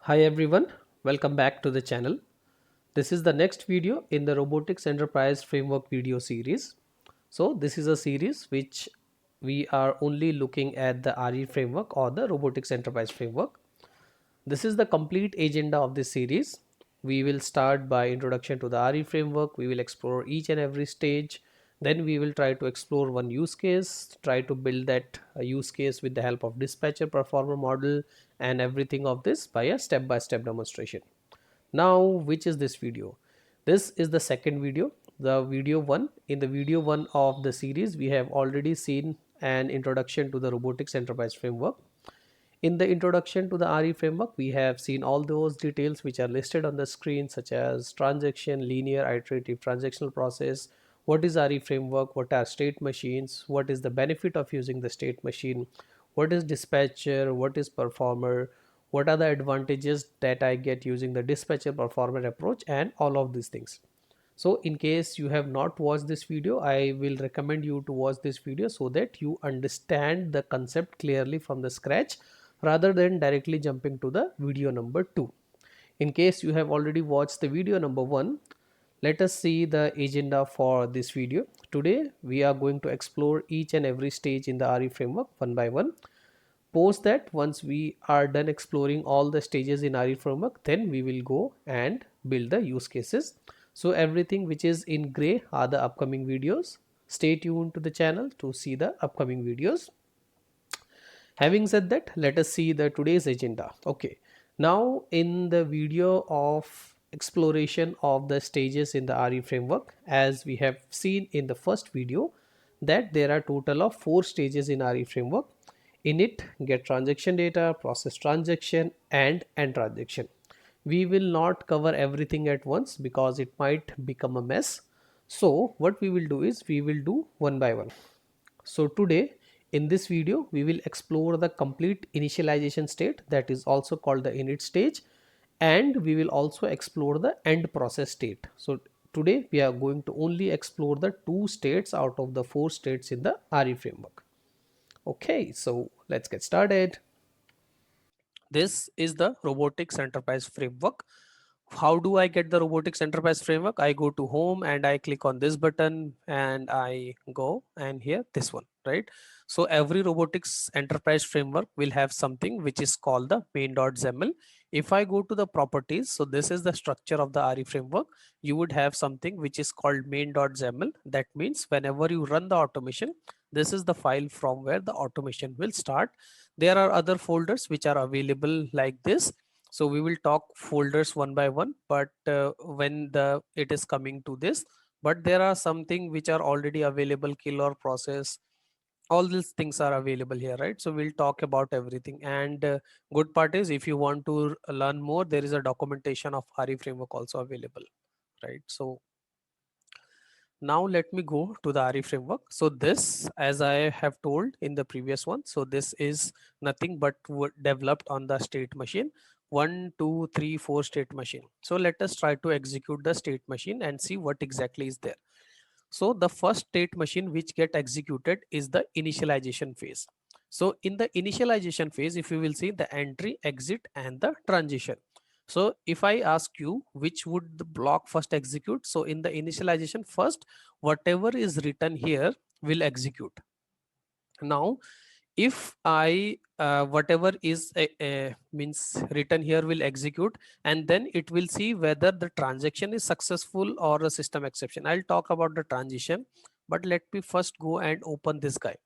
Hi everyone, welcome back to the channel. This is the next video in the Robotics Enterprise Framework video series. So this is a series which we are only looking at the RE framework or the Robotics Enterprise Framework. This is the complete agenda of this series. We will start by introduction to the RE framework. We will explore each and every stage. Then we will try to explore one use case, try to build that use case with the help of dispatcher performer model and everything of this by a step-by-step demonstration. Now, which is this video? This is the second video, the video one. In the video one of the series, we have already seen an introduction to the Robotics Enterprise Framework. In the introduction to the RE framework, we have seen all those details which are listed on the screen, such as transaction, linear, iterative transactional process, what is RE framework, what are state machines, what is the benefit of using the state machine, what is dispatcher, what is performer, what are the advantages that I get using the dispatcher performer approach, and all of these things. So in case you have not watched this video, I will recommend you to watch this video so that you understand the concept clearly from the scratch rather than directly jumping to the video number 2. In case you have already watched the video number 1, let us see the agenda for this video. Today we are going to explore each and every stage in the RE framework one by one. Post that, once we are done exploring all the stages in RE framework, then we will go and build the use cases. So everything which is in gray are the upcoming videos. Stay tuned to the channel to see the upcoming videos. Having said that, let us see the today's agenda. Okay, now in the video of exploration of the stages in the RE framework, as we have seen in the first video, that there are total of 4 stages in RE framework. In it, get transaction data, process transaction, and end transaction. We will not cover everything at once because it might become a mess. So what we will do is we will do one by one. So today in this video we will explore the complete initialization state, that is also called the init stage, and we will also explore the end process state. So today we are going to only explore the 2 states out of the 4 states in the RE framework. Okay, so let's get started. This is the Robotics Enterprise Framework. How do I get the Robotics Enterprise Framework? I go to home and I click on this button and I go and here this one, right? So every Robotics Enterprise Framework will have something which is called the main.xml. If I go to the properties, so this is the structure of the RE framework, you would have something which is called main.xml. That means whenever you run the automation, this is the file from where the automation will start. There are other folders which are available like this. So we will talk folders one by one, but when the it is coming to this, but there are something which are already available, kill or process, all these things are available here, right? So we'll talk about everything. And good part is, if you want to learn more, there is a documentation of RE framework also available, right? So now let me go to the RE framework. So this, as I have told in the previous one, so this is nothing but developed on the state machine, 1, 2, 3, 4 state machine. So let us try to execute the state machine and see what exactly is there. So the first state machine which get executed is the initialization phase. So in the initialization phase, if you will see the entry, exit, and the transition. So if I ask you which would the block first execute, so in the initialization first, whatever is written here will execute. Now if I whatever is means written here will execute, and then it will see whether the transaction is successful or a system exception. I'll talk about the transition, but let me first go and open this guy.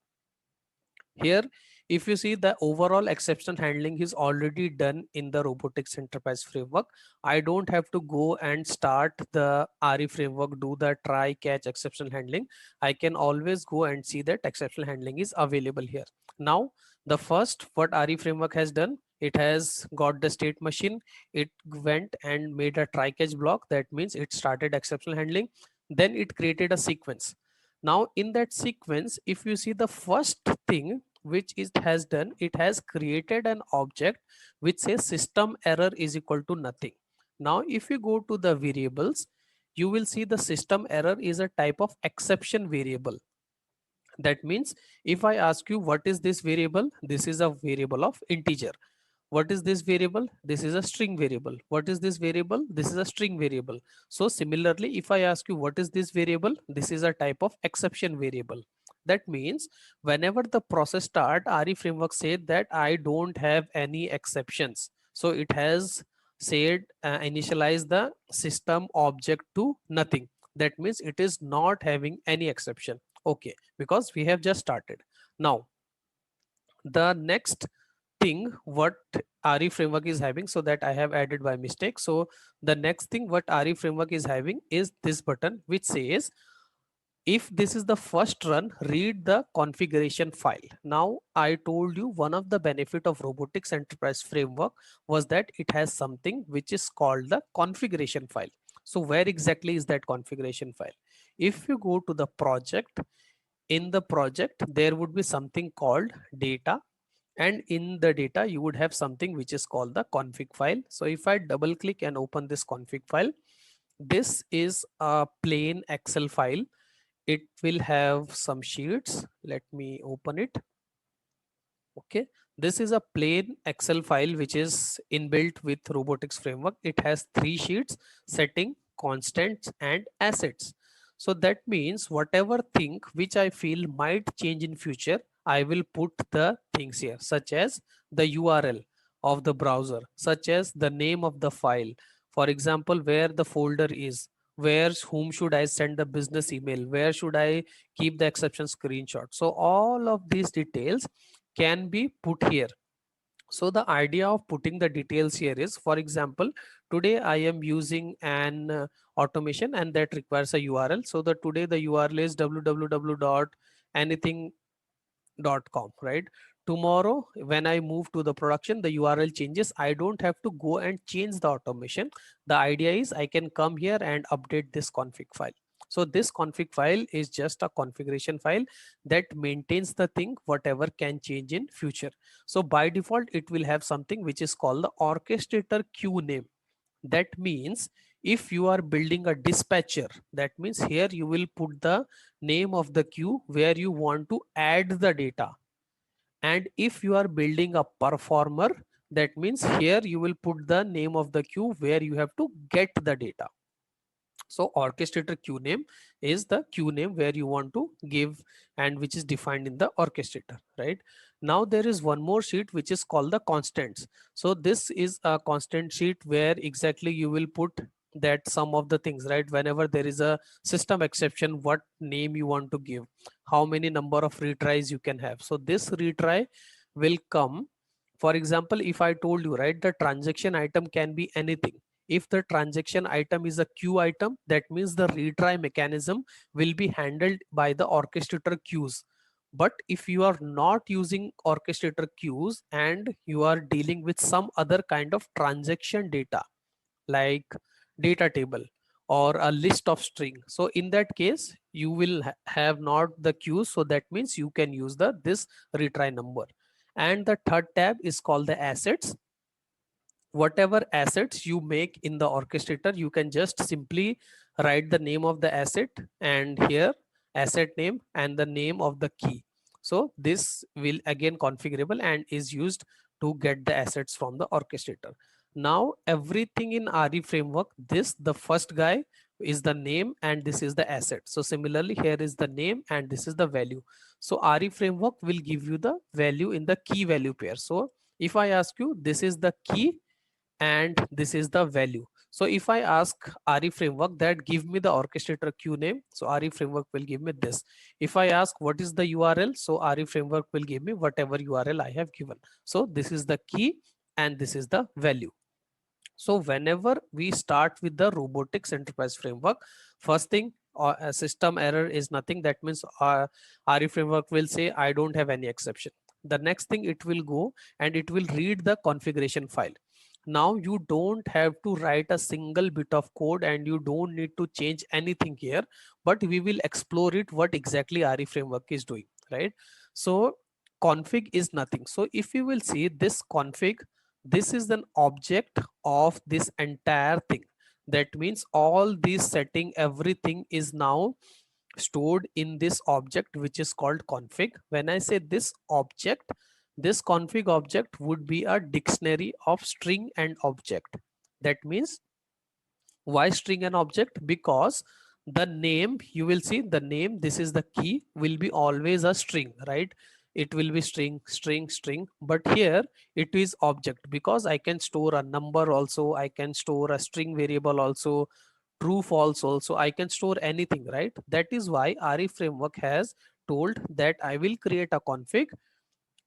Here, if you see, the overall exception handling is already done in the Robotics Enterprise Framework. I don't have to go and start the RE framework, do the try, catch, exception handling. I can always go and see that exception handling is available here. Now, the first what RE framework has done, it has got the state machine. It went and made a try catch block. That means it started exception handling. Then it created a sequence. Now in that sequence, if you see, the first thing which it has done, it has created an object which says system error is equal to nothing. Now if you go to the variables, you will see the system error is a type of exception variable. That means if I ask you what is this variable, this is a variable of integer. What is this variable? This is a string variable. What is this variable? This is a string variable. So similarly, if I ask you what is this variable, this is a type of exception variable. That means whenever the process start, RE framework said that I don't have any exceptions. So it has said initialize the system object to nothing. That means it is not having any exception. Okay, because we have just started. Now the next thing what RE framework is having, so that I have added by mistake. So the next thing what RE framework is having is this button which says if this is the first run, read the configuration file. Now I told you one of the benefit of robotics enterprise framework was that it has something which is called the configuration file. So where exactly is that configuration file? If you go to the project, in the project there would be something called data, and in the data you would have something which is called the config file. So if I double click and open this config file, this is a plain Excel file. It will have some sheets. Let me open it. Okay, this is a plain Excel file which is inbuilt with robotics framework. It has 3 sheets: setting, constants, and assets. So that means whatever thing which I feel might change in future, I will put the things here, such as the URL of the browser, such as the name of the file, for example where the folder is, where whom should I send the business email, where should I keep the exception screenshot. So all of these details can be put here. So the idea of putting the details here is, for example, today I am using an automation and that requires a URL. So the today the URL is www.anything.com, right? Tomorrow when I move to the production, the URL changes. I don't have to go and change the automation. The idea is I can come here and update this config file. So this config file is just a configuration file that maintains the thing whatever can change in future. So by default it will have something which is called the orchestrator queue name. That means if you are building a dispatcher, that means here you will put the name of the queue where you want to add the data. And if you are building a performer, that means here you will put the name of the queue where you have to get the data. So orchestrator queue name is the queue name where you want to give and which is defined in the orchestrator, right? Now there is one more sheet which is called the constants. So this is a constant sheet where exactly you will put that some of the things, right? Whenever there is a system exception, what name you want to give, how many number of retries you can have. So this retry will come, for example, if I told you, right, the transaction item can be anything. If the transaction item is a queue item, that means the retry mechanism will be handled by the orchestrator queues. But if you are not using orchestrator queues and you are dealing with some other kind of transaction data, like data table or a list of string, so in that case you will have not the queues. So that means you can use the this retry number. And the third tab is called the assets. Whatever assets you make in the orchestrator, you can just simply write the name of the asset and here asset name and the name of the key. So this will again configurable and is used to get the assets from the orchestrator. Now everything in RE framework, this the first guy is the name and this is the asset. So similarly here is the name and this is the value. So RE framework will give you the value in the key value pair. So if I ask you, this is the key and this is the value. So if I ask RE framework that give me the orchestrator queue name, so RE framework will give me this. If I ask what is the URL, so RE framework will give me whatever URL I have given. So this is the key and this is the value. So whenever we start with the robotics enterprise framework, first thing, a system error is nothing. That means RE framework will say I don't have any exception. The next thing, it will go and it will read the configuration file. Now you don't have to write a single bit of code and you don't need to change anything here, but we will explore it what exactly RE framework is doing, right? So config is nothing. So if you will see this config, this is an object of this entire thing. That means all these setting, everything is now stored in this object which is called config. When I say this object, this config object would be a dictionary of string and object. That means, why string and object? Because the name, you will see the name, this is the key, will be always a string, right? It will be string, string, string. But here it is object, because I can store a number also, I can store a string variable also, true false also, I can store anything, right? That is why RE framework has told that I will create a config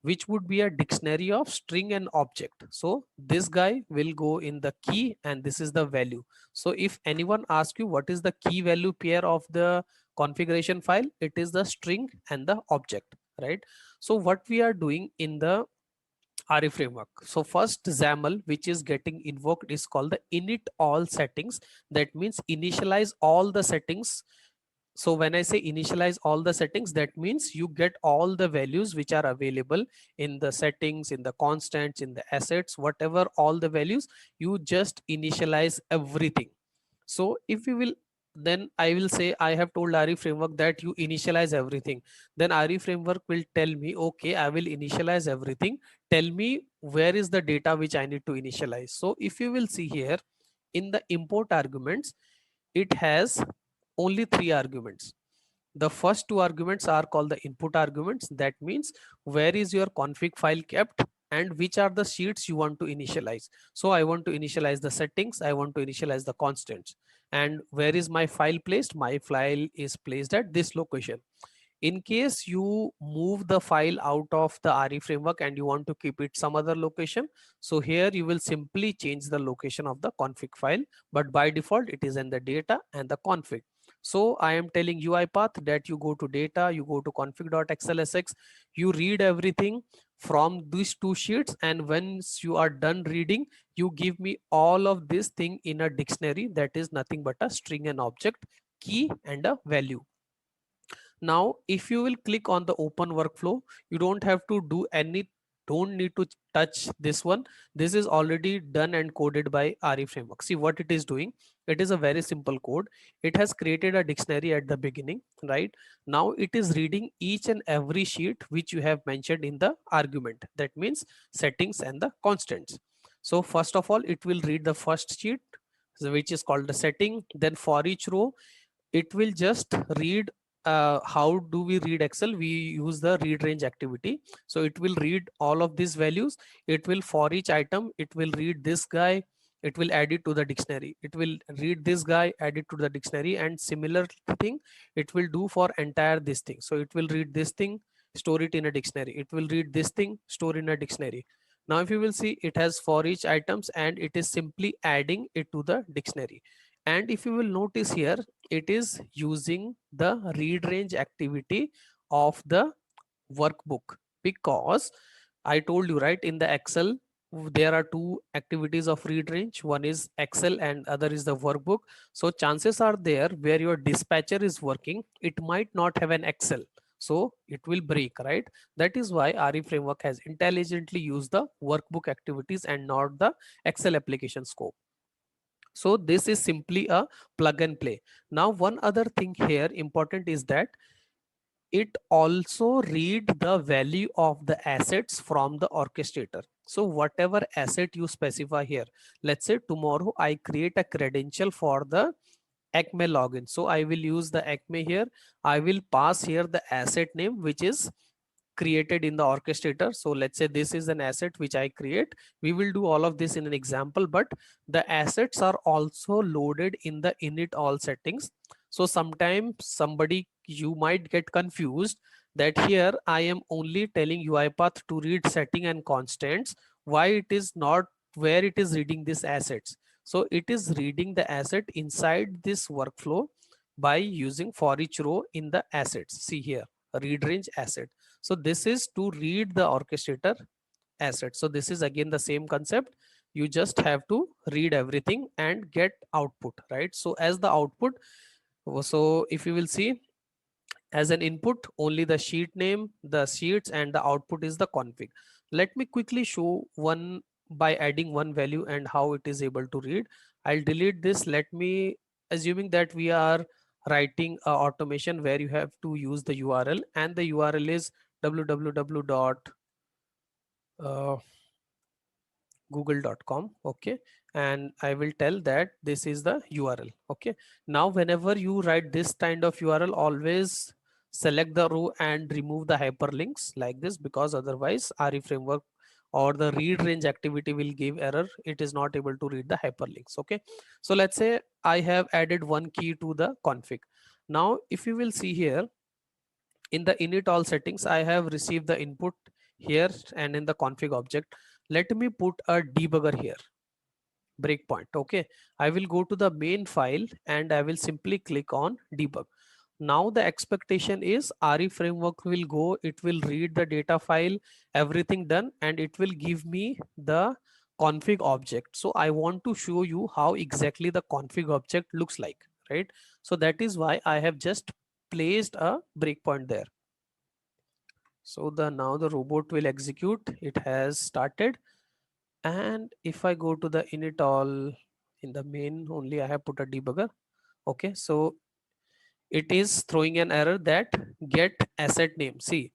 which would be a dictionary of string and object. So this guy will go in the key and this is the value. So if anyone asks you what is the key value pair of the configuration file, it is the string and the object, right? So what we are doing in the RE framework. So first XAML which is getting invoked is called the init all settings. That means initialize all the settings. So when I say initialize all the settings, that means you get all the values which are available in the settings, in the constants, in the assets, whatever all the values, you just initialize everything. So if you will, then I will say I have told RE framework that you initialize everything. Then RE framework will tell me, okay, I will initialize everything. Tell me where is the data which I need to initialize. So if you will see here in the import arguments, it has only three arguments. The first two arguments are called the input arguments. That means where is your config file kept and which are the sheets you want to initialize. So I want to initialize the settings, I want to initialize the constants. And where is my file placed? My file is placed at this location. In case you move the file out of the RE framework and you want to keep it some other location, so here you will simply change the location of the config file, but by default it is in the data and the config. So I am telling UiPath that you go to data, you go to config.xlsx, you read everything from these two sheets, and once you are done reading, you give me all of this thing in a dictionary that is nothing but a string and object, key and a value. Now if you will click on the open workflow, you don't have to do any, don't need to touch this one. This is already done and coded by RE framework. See what it is doing. It is a very simple code. It has created a dictionary at the beginning, right? Now it is reading each and every sheet which you have mentioned in the argument. That means settings and the constants. So first of all it will read the first sheet, which is called the setting. Then for each row it will just read, how do we read Excel? We use the read range activity. So it will read all of these values. It will, for each item it will read this guy, it will add it to the dictionary, it will read this guy, add it to the dictionary, and similar thing it will do for entire this thing. So it will read this thing, store it in a dictionary, it will read this thing, store in a dictionary. Now if you will see, it has for each items and it is simply adding it to the dictionary. And if you will notice here, it is using the read range activity of the workbook, because I told you, right, in the Excel there are two activities of read range. One is Excel and other is the workbook. So chances are there where your dispatcher is working, it might not have an Excel, so it will break, right? That is why RE framework has intelligently used the workbook activities and not the Excel application scope. So this is simply a plug and play. Now one other thing here important is that it also read the value of the assets from the orchestrator. So whatever asset you specify here, let's say tomorrow I create a credential for the Acme login. So I will use the Acme here. I will pass here the asset name which is created in the orchestrator. So let's say this is an asset which I create. We will do all of this in an example, but the assets are also loaded in the init all settings. So sometimes somebody, you might get confused that here I am only telling UiPath to read setting and constants. Why it is not where it is reading these assets? So it is reading the asset inside this workflow by using for each row in the assets. See here, read range asset. So this is to read the orchestrator asset. So this is again the same concept. You just have to read everything and get output, right? So as the output, so if you will see, as an input only the sheet name, the sheets, and the output is the config. Let me quickly show one by adding one value and how it is able to read. I'll delete this. Let me, assuming that we are writing a automation where you have to use the URL, and the URL is www dot google.com. Okay, and I will tell that this is the URL. Okay, now whenever you write this kind of URL, always select the row and remove the hyperlinks like this, because otherwise RE framework or the read range activity will give error. It is not able to read the hyperlinks. Okay, so let's say I have added one key to the config. Now if you will see here in the init all settings, I have received the input here, and in the config object, let me put a debugger here, breakpoint. Okay, I will go to the main file and I will simply click on debug. Now the expectation is RE framework will go, it will read the data file, everything done, and it will give me the config object. So I want to show you how exactly the config object looks like, right? So that is why I have just placed a breakpoint there. So the now the robot will execute. It has started, and if I go to the init all, in the main only I have put a debugger. Okay, so it is throwing an error that get asset name. See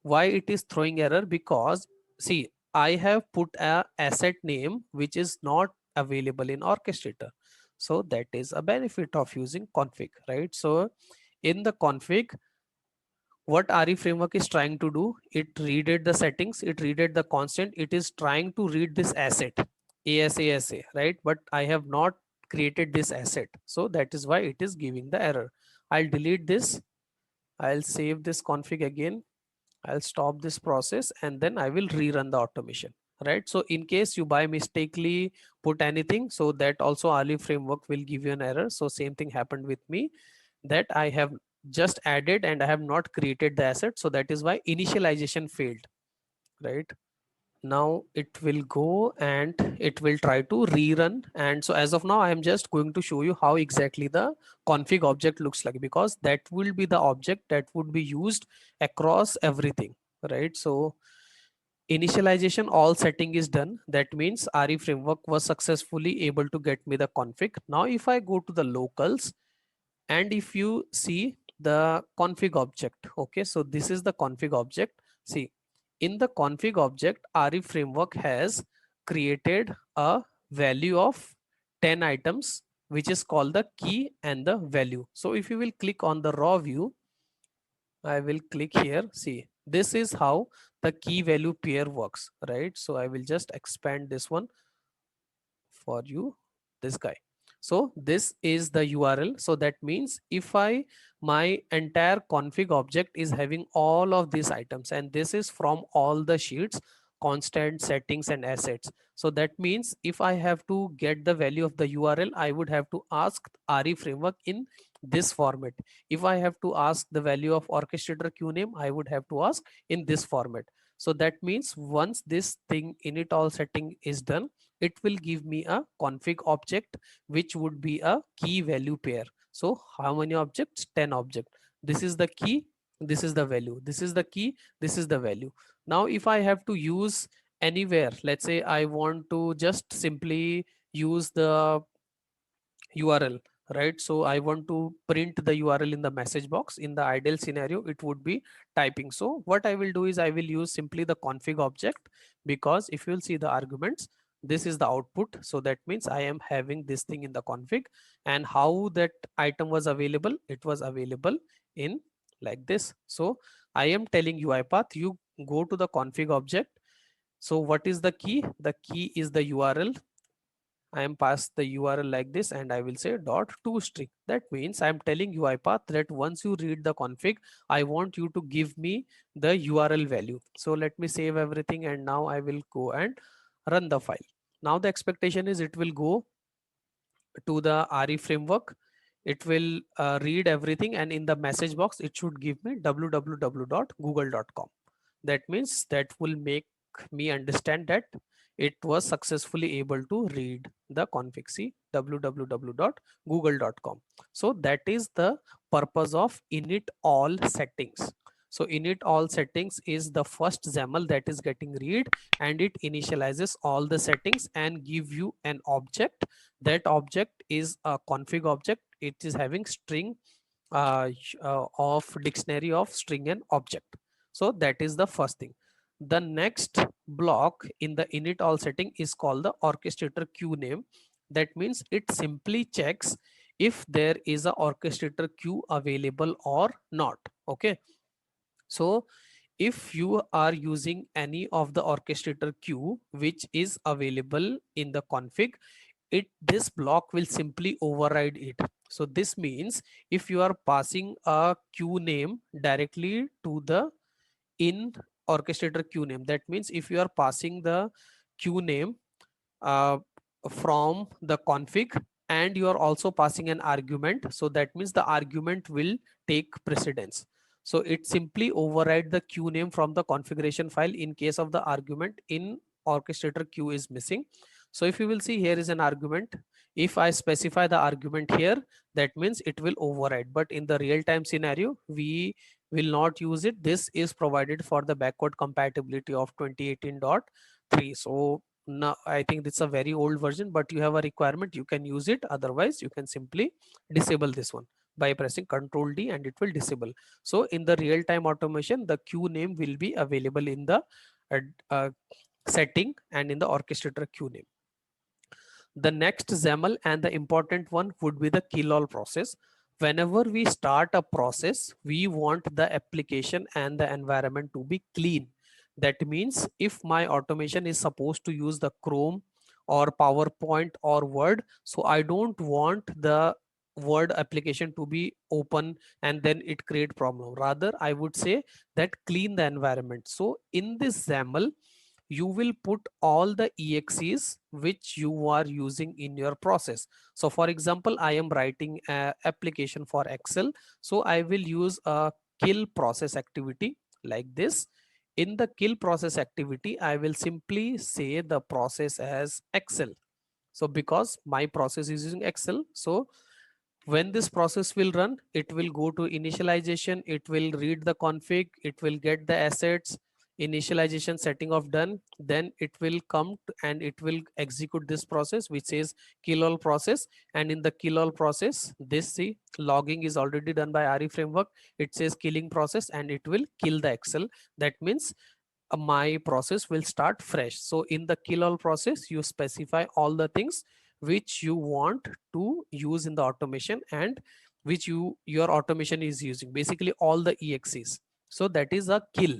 why it is throwing error, because see I have put a asset name which is not available in orchestrator. So that is a benefit of using config, right? So in the config, what RE framework is trying to do, it readed the settings, it readed the constant, it is trying to read this asset ASA, right? But I have not created this asset, so that is why it is giving the error. I'll delete this, I'll save this config again, I'll stop this process, and then I will rerun the automation, right? So in case you by mistakenly put anything, so that also RE framework will give you an error. So same thing happened with me, that I have just added and I have not created the asset. So that is why initialization failed, right? Now it will go and it will try to rerun. And so as of now, I am just going to show you how exactly the config object looks like, because that will be the object that would be used across everything, right? So initialization, all setting is done. That means RE framework was successfully able to get me the config. Now if I go to the locals, and if you see the config object, okay, so this is the config object. See, in the config object, RE framework has created a value of 10 items, which is called the key and the value. So if you will click on the raw view, I will click here. See, this is how the key value pair works, right? So I will just expand this one for you, this guy. So this is the URL. So that means if I, my entire config object is having all of these items, and this is from all the sheets, constant, settings and assets. So that means if I have to get the value of the URL, I would have to ask RE framework in this format. If I have to ask the value of orchestrator queue name, I would have to ask in this format. So that means once this thing init all setting is done, it will give me a config object which would be a key value pair. So how many objects? 10 object. This is the key, this is the value, this is the key, this is the value. Now if I have to use anywhere, let's say I want to just simply use the URL, right? So I want to print the URL in the message box. In the ideal scenario, it would be typing. So what I will do is I will use simply the config object, because if you will see the arguments, this is the output. So that means I am having this thing in the config, and how that item was available, it was available in like this. So I am telling UiPath, you go to the config object. So what is the key? The key is the URL. I am pass the URL like this, and I will say dot to string. That means I am telling UiPath that once you read the config, I want you to give me the URL value. So let me save everything, and now I will go and run the file. Now the expectation is it will go to the RE framework. It will read everything, and in the message box, it should give me www.google.com. That means that will make me understand that it was successfully able to read the config. See, www.google.com. So that is the purpose of init all settings. So init all settings is the first XAML that is getting read, and it initializes all the settings and give you an object. That object is a config object. It is having string of dictionary of string and object. So that is the first thing. The next block in the init all setting is called the orchestrator queue name. That means it simply checks if there is a orchestrator queue available or not. Okay, so if you are using any of the orchestrator queue which is available in the config, this block will simply override it. So this means if you are passing a queue name directly to the in orchestrator queue name, that means if you are passing the queue name uh, from the config and you are also passing an argument, so that means the argument will take precedence. So it simply override the queue name from the configuration file in case of the argument in orchestrator queue is missing. So if you will see, here is an argument. If I specify the argument here, that means it will override, but in the real time scenario we will not use it. This is provided for the backward compatibility of 2018.3. So now I think it's a very old version, but you have a requirement, you can use it. Otherwise you can simply disable this one by pressing Ctrl D and it will disable. So in the real time automation, the queue name will be available in the uh, uh, setting and in the orchestrator queue name. The next XAML and the important one would be the kill all process. Whenever we start a process, we want the application and the environment to be clean. That means if my automation is supposed to use the Chrome or PowerPoint or Word, so I don't want the Word application to be open and then it create problem. Rather, I would say that clean the environment. So in this XAML, you will put all the exes which you are using in your process. So for example, I am writing an application for Excel, so I will use a kill process activity like this. In the kill process activity, I will simply say the process as Excel. So because my process is using Excel, so when this process will run, it will go to initialization, it will read the config, it will get the assets, initialization setting of done, then it will come to, and it will execute this process which says kill all process. And in the kill all process, this see logging is already done by RE framework, it says killing process and it will kill the Excel. That means my process will start fresh. So in the kill all process, you specify all the things which you want to use in the automation and which your automation is using, basically all the exes. So that is a kill,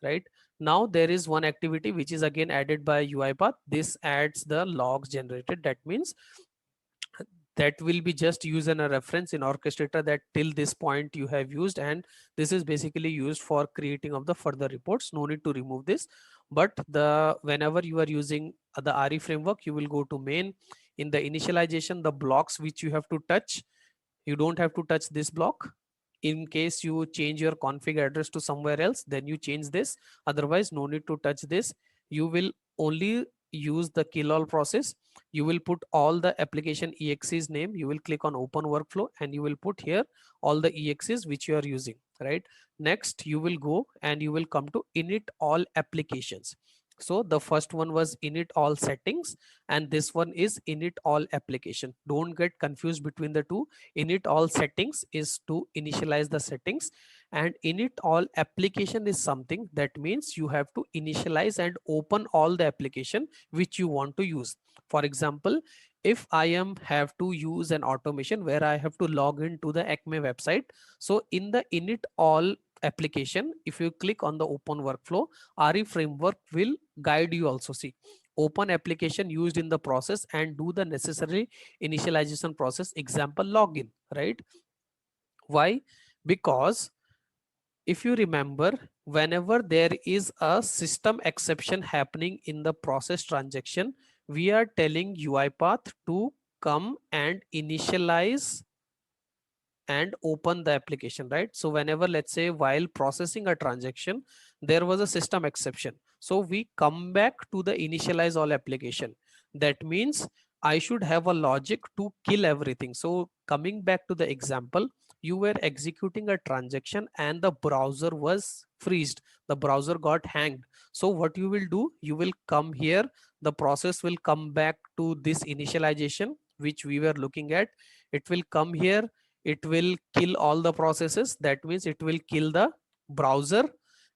right? Now there is one activity which is again added by UiPath. This adds the logs generated. That means that will be just used in a reference in orchestrator that till this point you have used, and this is basically used for creating of the further reports. No need to remove this. But the whenever you are using the RE framework, you will go to main. In the initialization, the blocks which you have to touch, you don't have to touch this block. In case you change your config address to somewhere else, then you change this. Otherwise no need to touch this. You will only use the kill all process. You will put all the application exes name, you will click on open workflow and you will put here all the exes which you are using, right? Next you will go and you will come to init all applications. So the first one was init all settings and this one is init all application. Don't get confused between the two. Init all settings is to initialize the settings, and init all application is something that means you have to initialize and open all the application which you want to use. For example, if I am have to use an automation where I have to log into the Acme website, so in the init all application, if you click on the open workflow, RE framework will guide you also. See, open application used in the process and do the necessary initialization process, example login, right? Why? Because if you remember, whenever there is a system exception happening in the process transaction, we are telling UiPath to come and initialize and open the application, right? So whenever, let's say, while processing a transaction, there was a system exception, so we come back to the initialize all application. That means I should have a logic to kill everything. So coming back to the example, you were executing a transaction and the browser was freezed, the browser got hanged. So what you will do, you will come here, the process will come back to this initialization which we were looking at. It will come here, it will kill all the processes, that means it will kill the browser,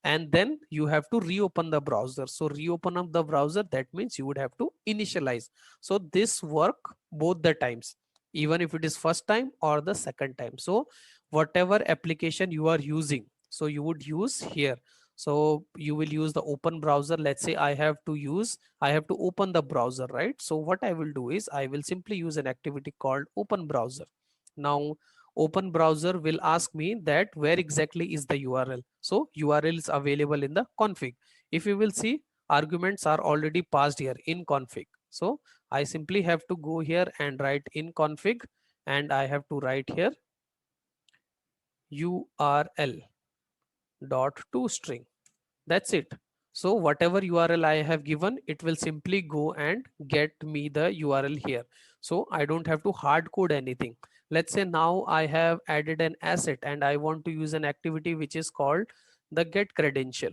and then you have to reopen the browser. So reopen up the browser, that means you would have to initialize. So this work both the times, even if it is first time or the second time. So whatever application you are using, so you would use here. So you will use the open browser. Let's say I have to open the browser, right? So what I will do is I will simply use an activity called open browser. Now open browser will ask me that where exactly is the URL. So URL is available in the config. If you will see, arguments are already passed here in config. So I simply have to go here and write in config, and I have to write here URL dot toString. That's it. So whatever URL I have given, it will simply go and get me the URL here. So I don't have to hard code anything. Let's say now I have added an asset and I want to use an activity which is called the get credential.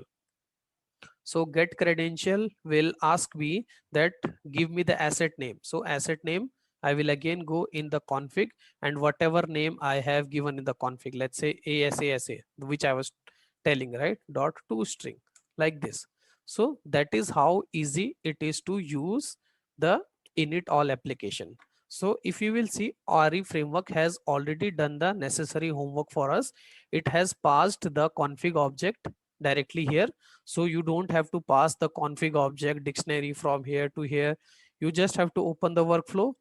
So get credential will ask me that give me the asset name. So asset name, I will again go in the config, and whatever name I have given in the config, let's say ASASA, which I was telling, right, dot toString, like this. So that is how easy it is to use the init all application. So if you will see, RE framework has already done the necessary homework for us. It has passed the config object directly here. So you don't have to pass the config object dictionary from here to here. You just have to open the workflow,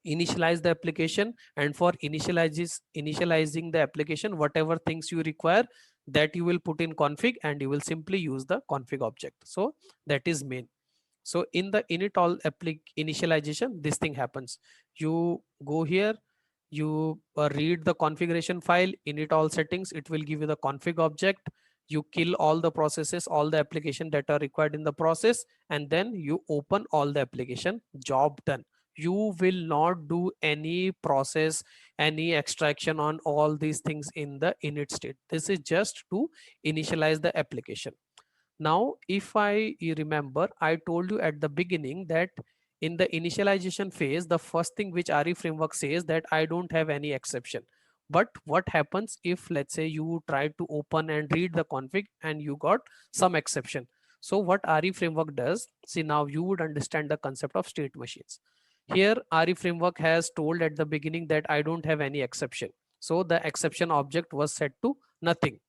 initialize the application, and for initializing the application, whatever things you require, that you will put in config, and you will simply use the config object. So that is main. So in the init all initialization, this thing happens. You go here, you read the configuration file, init all settings, it will give you the config object. You kill all the processes, all the application that are required in the process, and then you open all the application, job done. You will not do any process, any extraction on all these things in the init state. This is just to initialize the application. Now, if I remember, I told you at the beginning that in the initialization phase, the first thing which RE framework says that I don't have any exception. But what happens if, let's say, you try to open and read the config and you got some exception? So what RE framework does, see, now you would understand the concept of state machines. Here, RE framework has told at the beginning that I don't have any exception. So the exception object was set to nothing.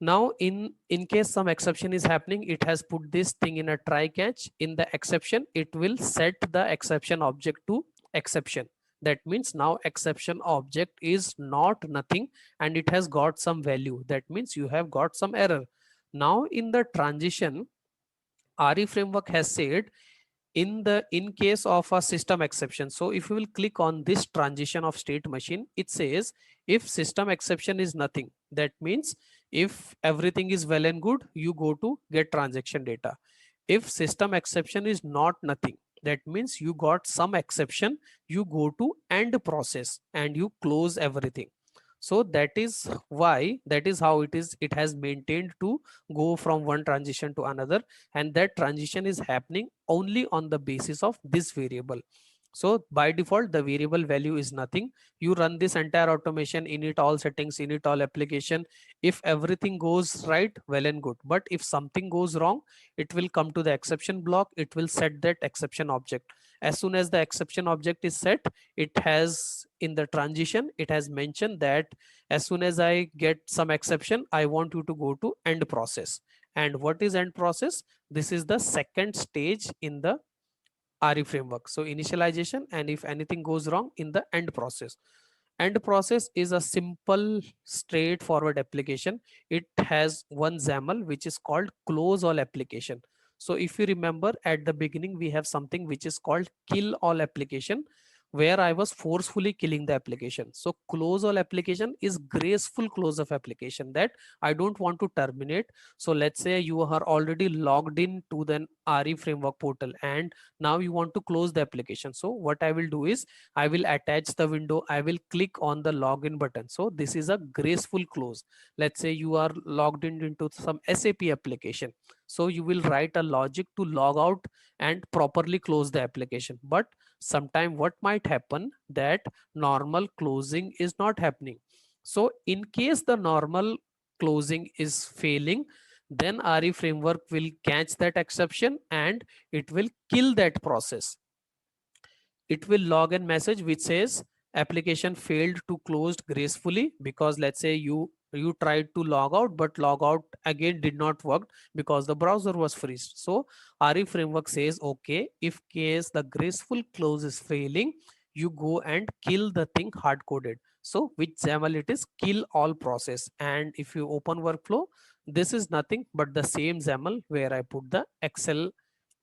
Now in case some exception is happening, it has put this thing in a try catch. In the exception, it will set the exception object to exception. That means now exception object is not nothing, and it has got some value. That means you have got some error. Now in the transition, RE framework has said in case of a system exception. So if you will click on this transition of state machine, it says if system exception is nothing, that means if everything is well and good, you go to get transaction data. If system exception is not nothing, that means you got some exception, you go to end process and you close everything. So that is why, that is how it has maintained to go from one transition to another, and that transition is happening only on the basis of this variable. So by default, the variable value is nothing. You run this entire automation, init all settings, init all application. If everything goes right, well and good. But if something goes wrong, it will come to the exception block. It will set that exception object. As soon as the exception object is set, it has in the transition, it has mentioned that as soon as I get some exception, I want you to go to end process. And what is end process? This is the second stage in the RE framework. So initialization, and if anything goes wrong, in the end process. End process is a simple, straightforward application. It has one XAML which is called close all application. So if you remember at the beginning, we have something which is called kill all application. where I was forcefully killing the application. So close all application is graceful close of application that I don't want to terminate. So let's say you are already logged in to the RE framework portal and now you want to close the application. So what I will do is I will attach the window. I will click on the login button. So this is a graceful close. Let's say you are logged in into some SAP application. So you will write a logic to log out and properly close the application. But sometime what might happen that normal closing is not happening. So in case the normal closing is failing, then RE framework will catch that exception and it will kill that process. It will log a message which says application failed to closed gracefully, because let's say you tried to log out but log out again did not work because the browser was freezed. So RE framework says, okay, if case the graceful close is failing, you go and kill the thing hard coded. So which XAML it is, kill all process. And if you open workflow, this is nothing but the same XAML where I put the Excel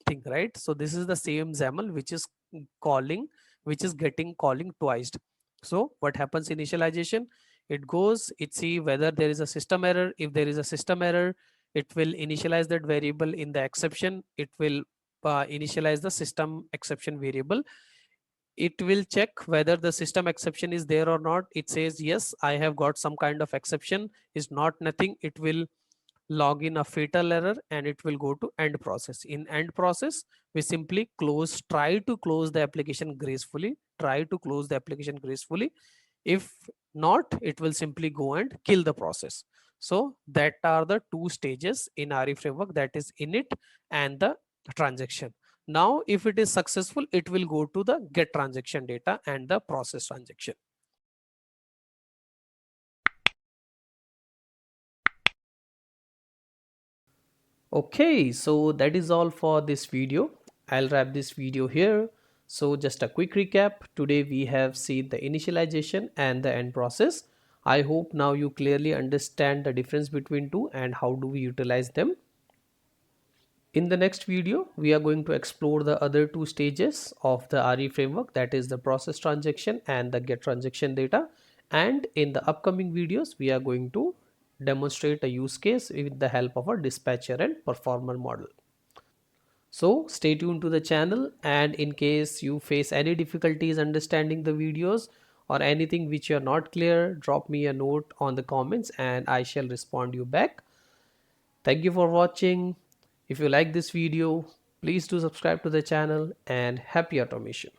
thing, right? So this is the same XAML which is calling, which is getting calling twice. So what happens initialization? It goes, it see whether there is a system error. If there is a system error, it will initialize that variable in the exception. It will initialize the system exception variable. It will check whether the system exception is there or not. It says yes, I have got some kind of exception. Is not nothing, it will log in a fatal error and it will go to end process. In end process, we simply close, try to close the application gracefully, try to close the application gracefully. If not, it will simply go and kill the process. So that are the two stages in RE framework, that is init and the transaction. Now if it is successful, it will go to the get transaction data and the process transaction. Okay, so that is all for this video. I'll wrap this video here. So just a quick recap. Today we have seen the initialization and the end process. I hope now you clearly understand the difference between two and how do we utilize them. In the next video, we are going to explore the other two stages of the RE framework, that is the process transaction and the get transaction data. And in the upcoming videos, we are going to demonstrate a use case with the help of a dispatcher and performer model. So stay tuned to the channel, and in case you face any difficulties understanding the videos or anything which you are not clear, drop me a note on the comments and I shall respond you back. Thank you for watching. If you like this video, please do subscribe to the channel and happy automation.